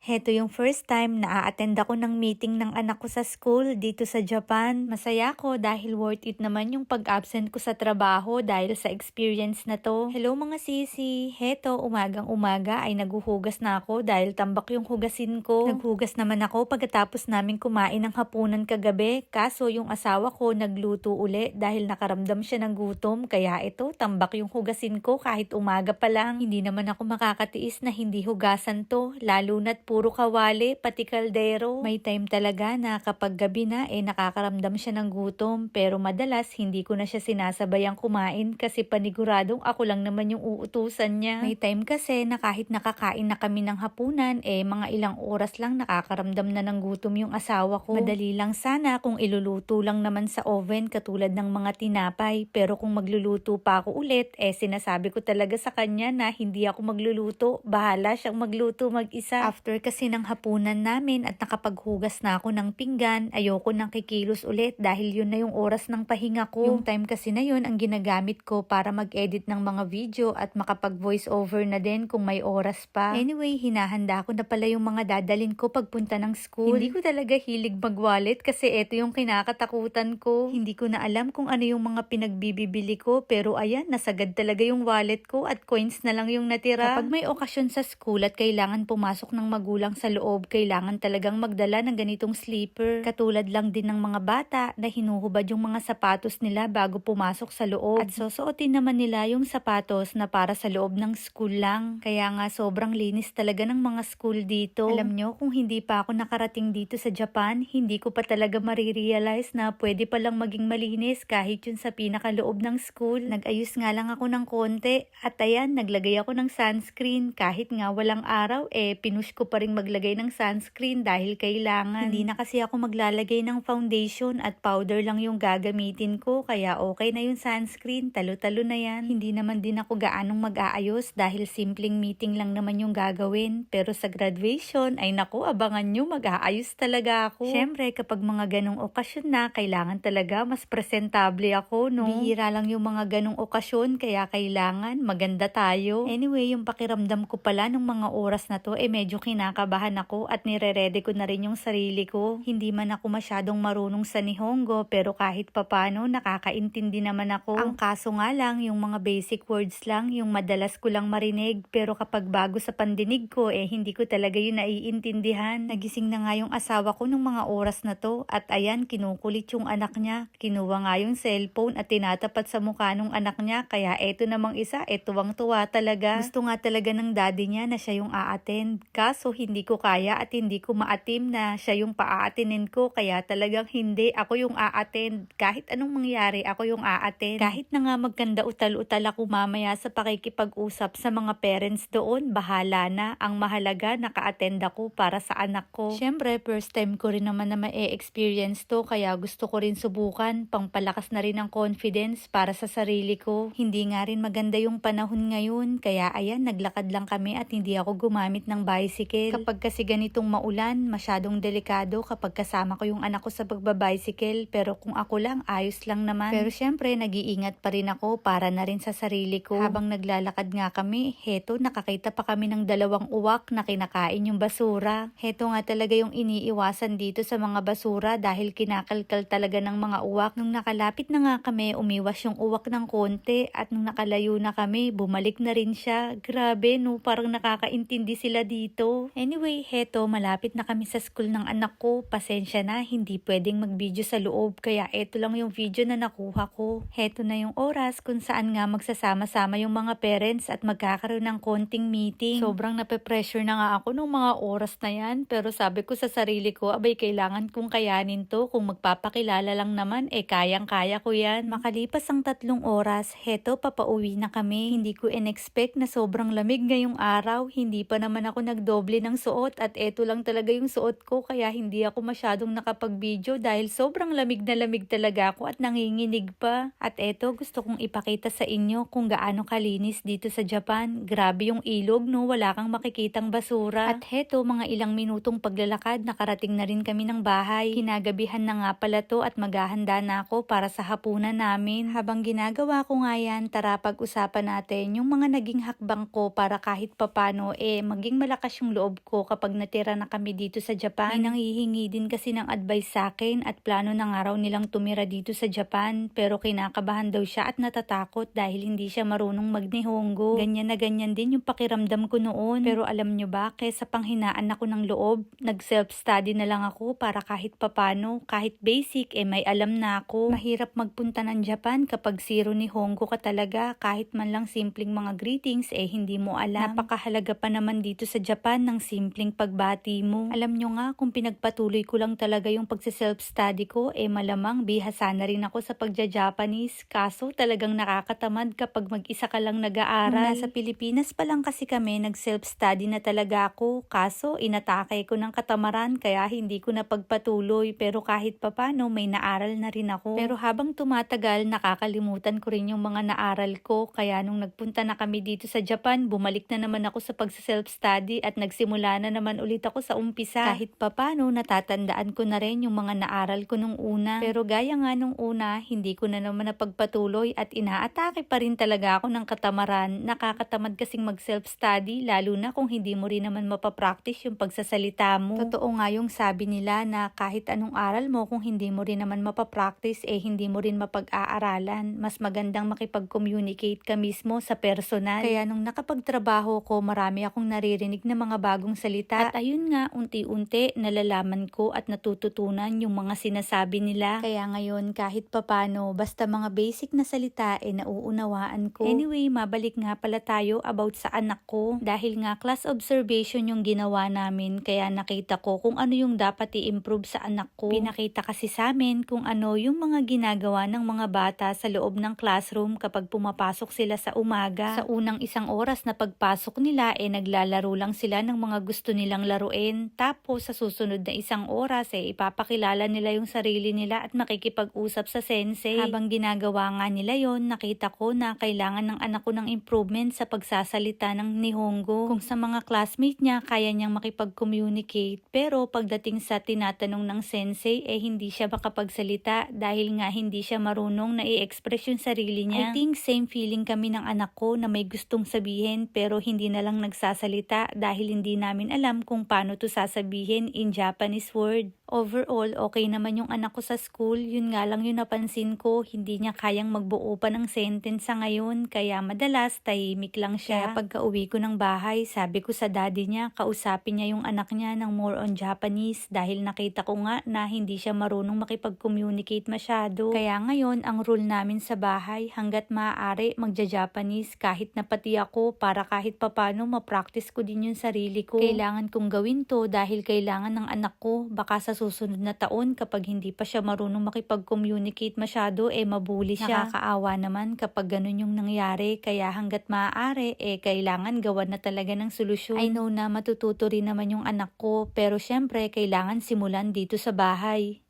Heto yung first time na a-attend ako ng meeting ng anak ko sa school dito sa Japan. Masaya ako dahil worth it naman yung pag-absent ko sa trabaho dahil sa experience na to. Hello mga sisi! Heto, umagang umaga ay naguhugas na ako dahil tambak yung hugasin ko. Naghugas naman ako pagkatapos namin kumain ng hapunan kagabi. Kaso yung asawa ko nagluto uli dahil nakaramdam siya ng gutom. Kaya ito, tambak yung hugasin ko kahit umaga pa lang. Hindi naman ako makakatiis na hindi hugasan to. Lalo na't puro kawali, pati kaldero. May time talaga na kapag gabi na nakakaramdam siya ng gutom pero madalas hindi ko na siya sinasabayang kumain kasi paniguradong ako lang naman yung uutusan niya. May time kasi na kahit nakakain na kami ng hapunan mga ilang oras lang nakakaramdam na ng gutom yung asawa ko. Madali lang sana kung iluluto lang naman sa oven katulad ng mga tinapay pero kung magluluto pa ako ulit sinasabi ko talaga sa kanya na hindi ako magluluto. Bahala siyang magluto mag-isa. After kasi ng hapunan namin at nakapaghugas na ako ng pinggan, ayoko nang kikilos ulit dahil yun na yung oras ng pahinga ko. Yung time kasi na yun ang ginagamit ko para mag-edit ng mga video at makapag voice over na din kung may oras pa. Anyway, hinahanda ko na pala yung mga dadalin ko pagpunta ng school. Hindi ko talaga hilig mag-wallet kasi eto yung kinakatakutan ko. Hindi ko na alam kung ano yung mga pinagbibili ko pero ayan, nasagad talaga yung wallet ko at coins na lang yung natira. Kapag may okasyon sa school at kailangan pumasok ng magulang sa loob, kailangan talagang magdala ng ganitong sleeper. Katulad lang din ng mga bata na hinuhubad yung mga sapatos nila bago pumasok sa loob. At susuotin naman nila yung sapatos na para sa loob ng school lang. Kaya nga sobrang linis talaga ng mga school dito. Alam nyo, kung hindi pa ako nakarating dito sa Japan, hindi ko pa talaga marirealize na pwede palang maging malinis kahit yun sa pinakaloob ng school. Nag-ayos nga lang ako ng konti at ayan, naglagay ako ng sunscreen. Kahit nga walang araw, pinush ko pa rin maglagay ng sunscreen dahil kailangan. Hindi na kasi ako maglalagay ng foundation at powder lang yung gagamitin ko kaya okay na yung sunscreen, talo-talo na yan. Hindi naman din ako gaanong mag-aayos dahil simpleng meeting lang naman yung gagawin pero sa graduation ay naku, abangan nyo, mag-aayos talaga ako. Syempre kapag mga ganong okasyon na, kailangan talaga mas presentable ako, no? Bihira lang yung mga ganong okasyon kaya kailangan maganda tayo. Anyway, yung pakiramdam ko pala nung mga oras na to medyo kinakabahan ako at nire-ready ko na rin yung sarili ko. Hindi man ako masyadong marunong sa Nihongo pero kahit papano nakakaintindi naman ako. Ang kaso nga lang yung mga basic words lang yung madalas ko lang marinig pero kapag bago sa pandinig ko hindi ko talaga yun naiintindihan. Nagising na nga yung asawa ko nung mga oras na to at ayan kinukulit yung anak niya. Kinuha nga yung cellphone at tinatapat sa mukha nung anak niya kaya eto namang isa tuwang-tuwa talaga. Gusto nga talaga ng daddy niya na siya yung a-attend. Kaso hindi ko kaya at hindi ko maatim na siya yung pa-a-attendin ko kaya talagang hindi ako yung a-attend. Kahit anong mangyari ako yung a-attend. Kahit na nga magkanda utal-utal ako mamaya sa pakikipag-usap sa mga parents doon, bahala na. Ang mahalaga naka-attend ako para sa anak ko. Syempre first time ko rin naman na ma-experience to kaya gusto ko rin subukan. Pangpalakas na rin ang confidence para sa sarili ko. Hindi nga rin maganda yung panahon ngayon kaya ayan naglakad lang kami at hindi ako gumamit ng bicycle. Kapag kasi ganitong maulan, masyadong delikado kapag kasama ko yung anak ko sa pagbabicycle pero kung ako lang, ayos lang naman. Pero syempre, nag-iingat pa rin ako para na rin sa sarili ko. Habang naglalakad nga kami, heto, nakakita pa kami ng dalawang uwak na kinakain yung basura. Heto nga talaga yung iniiwasan dito sa mga basura dahil kinakalkal talaga ng mga uwak. Nung nakalapit na nga kami, umiwas yung uwak ng konti at nung nakalayo na kami, bumalik na rin siya. Grabe no, parang nakakaintindi sila dito. Anyway, heto, malapit na kami sa school ng anak ko. Pasensya na, hindi pwedeng mag-video sa loob kaya eto lang yung video na nakuha ko. Heto na yung oras kung saan nga magsasama-sama yung mga parents at magkakaroon ng konting meeting. Sobrang nape-pressure na nga ako nung mga oras na yan pero sabi ko sa sarili ko, abay kailangan kong kayanin to. Kung magpapakilala lang naman, kayang-kaya ko yan. Makalipas ang 3 oras, heto, papauwi na kami. Hindi ko in-expect na sobrang lamig ngayong araw. Hindi pa naman ako nagdoble ng suot at eto lang talaga yung suot ko kaya hindi ako masyadong nakapag-video dahil sobrang lamig na lamig talaga ako at nanginginig pa. At eto, gusto kong ipakita sa inyo kung gaano kalinis dito sa Japan. Grabe yung ilog no, wala kang makikitang basura. At heto, mga ilang minutong paglalakad, nakarating na rin kami ng bahay. Kinagabihan na nga pala to at maghahanda na ako para sa hapunan namin. Habang ginagawa ko nga yan, tara pag-usapan natin yung mga naging hakbang ko para kahit papano maging malakas yung loob loob ko kapag natira na kami dito sa Japan. May nanghihingi din kasi ng advice sa akin at plano na nga raw nilang tumira dito sa Japan, pero kinakabahan daw siya at natatakot dahil hindi siya marunong mag-Nihongo. Ganyan na ganyan din yung pakiramdam ko noon. Pero alam nyo ba, kesa panghinaan ako ng loob, nag-self-study na lang ako para kahit papano, kahit basic, may alam na ako. Mahirap magpunta ng Japan kapag zero Nihongo ka talaga, kahit man lang simpleng mga greetings, hindi mo alam. Napakahalaga pa naman dito sa Japan ng simpleng pagbati mo. Alam nyo nga, kung pinagpatuloy ko lang talaga yung pagsa-self-study ko, malamang bihasa na rin ako sa pagja-Japanese. Kaso talagang nakakatamad kapag mag-isa ka lang nag-aaral. Nasa Pilipinas pa lang kasi kami, nag-self-study na talaga ako. Kaso inatake ko ng katamaran kaya hindi ko napagpatuloy, pero kahit papano may naaral na rin ako. Pero habang tumatagal, nakakalimutan ko rin yung mga naaral ko, kaya nung nagpunta na kami dito sa Japan, bumalik na naman ako sa pagsa-self-study at nagsimula na naman ulit ako sa umpisa. Kahit papano, natatandaan ko na rin yung mga naaral ko nung una. Pero gaya nga nung una, hindi ko na naman napagpatuloy at inaatake pa rin talaga ako ng katamaran. Nakakatamad kasing mag-self-study, lalo na kung hindi mo rin naman mapapractice yung pagsasalita mo. Totoo nga yung sabi nila na kahit anong aral mo, kung hindi mo rin naman mapapractice, hindi mo rin mapag-aaralan. Mas magandang makipag-communicate ka mismo sa personal. Kaya nung nakapagtrabaho ko, marami akong naririnig na mga bagong salita. At ayun nga, unti-unti nalalaman ko at natututunan yung mga sinasabi nila. Kaya ngayon, kahit papano, basta mga basic na salita, nauunawaan ko. Anyway, mabalik nga pala tayo about sa anak ko. Dahil nga class observation yung ginawa namin, kaya nakita ko kung ano yung dapat i-improve sa anak ko. Pinakita kasi sa amin kung ano yung mga ginagawa ng mga bata sa loob ng classroom kapag pumapasok sila sa umaga. Sa unang isang oras na pagpasok nila, naglalaro lang sila ng mga gusto nilang laruin. Tapos sa susunod na isang oras, ipapakilala nila yung sarili nila at makikipag-usap sa sensei. Habang ginagawa nga nila yon, nakita ko na kailangan ng anak ko ng improvement sa pagsasalita ng Nihongo. Kung sa mga classmate niya, kaya niyang makipag-communicate, pero pagdating sa tinatanong ng sensei, hindi siya makapagsalita dahil nga hindi siya marunong na i-express yung sarili niya. I think same feeling kami ng anak ko na may gustong sabihin pero hindi na lang nagsasalita dahil hindi namin alam kung paano to sasabihin in Japanese word. Overall, okay naman yung anak ko sa school. Yun nga lang yung napansin ko, hindi niya kayang magbuo pa ng sentence sa ngayon, kaya madalas tahimik lang siya. Kaya pagka-uwi ko ng bahay, sabi ko sa daddy niya, kausapin niya yung anak niya ng more on Japanese dahil nakita ko nga na hindi siya marunong makipag-communicate masyado. Kaya ngayon, ang rule namin sa bahay, hanggat maaari magja-Japanese kahit na pati ako, para kahit papano ma-practice ko din yung sarili ko. Kailangan kong gawin to dahil kailangan ng anak ko, baka sa susunod na taon kapag hindi pa siya marunong makipag-communicate masyado, mabuli siya. Nakakaawa naman kapag ganun yung nangyari, kaya hanggat maaari, kailangan gawan na talaga ng solusyon. I know na matututo rin naman yung anak ko, pero syempre kailangan simulan dito sa bahay.